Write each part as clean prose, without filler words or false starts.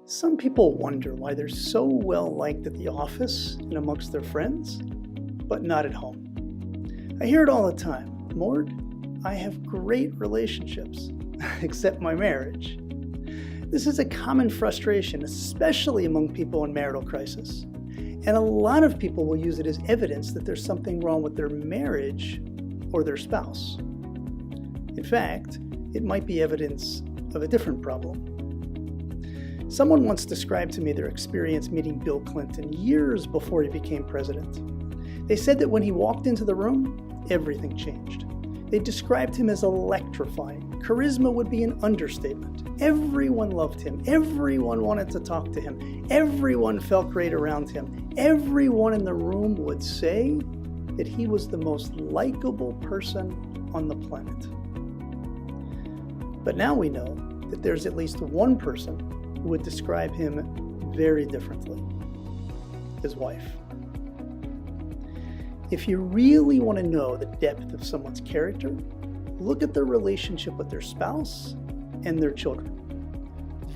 Some people wonder why they're so well liked at the office and amongst their friends, but not at home. I hear it all the time. Mort, I have great relationships, except my marriage. This is a common frustration, especially among people in marital crisis. And a lot of people will use it as evidence that there's something wrong with their marriage or their spouse. In fact, it might be evidence of a different problem. Someone once described to me their experience meeting Bill Clinton years before he became president. They said that when he walked into the room, everything changed. They described him as electrifying. Charisma would be an understatement. Everyone loved him. Everyone wanted to talk to him. Everyone felt great around him. Everyone in the room would say that he was the most likable person on the planet. But now we know that there's at least one person who would describe him very differently: his wife. If you really want to know the depth of someone's character, look at their relationship with their spouse and their children.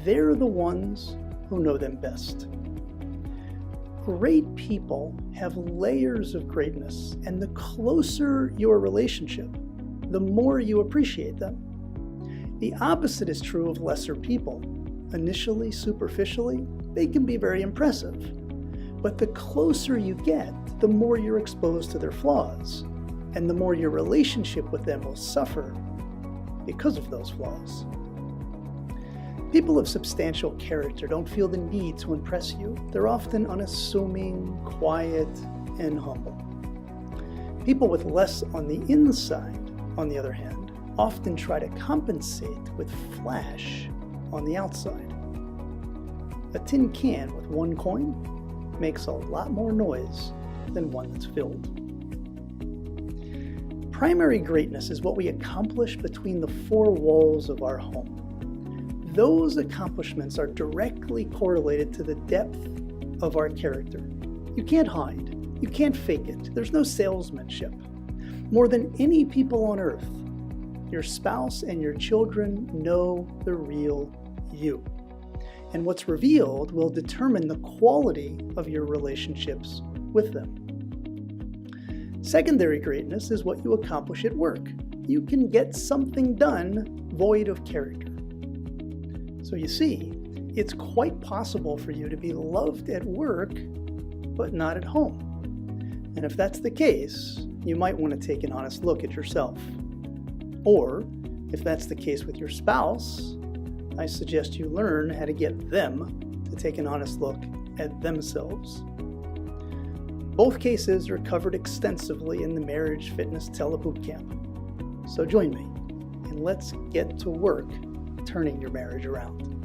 They're the ones who know them best. Great people have layers of greatness, and the closer your relationship, the more you appreciate them. The opposite is true of lesser people. Initially, superficially, they can be very impressive. But the closer you get, the more you're exposed to their flaws, and the more your relationship with them will suffer because of those flaws. People of substantial character don't feel the need to impress you. They're often unassuming, quiet, and humble. People with less on the inside, on the other hand, often try to compensate with flash on the outside. A tin can with one coin makes a lot more noise than one that's filled. Primary greatness is what we accomplish between the four walls of our home. Those accomplishments are directly correlated to the depth of our character. You can't hide. You can't fake it. There's no salesmanship. More than any people on earth, your spouse and your children know the real you. And what's revealed will determine the quality of your relationships with them. Secondary greatness is what you accomplish at work. You can get something done void of character. So you see, it's quite possible for you to be loved at work, but not at home. And if that's the case, you might want to take an honest look at yourself. Or, if that's the case with your spouse, I suggest you learn how to get them to take an honest look at themselves. Both cases are covered extensively in the Marriage Fitness Telebootcamp. So join me, and let's get to work turning your marriage around.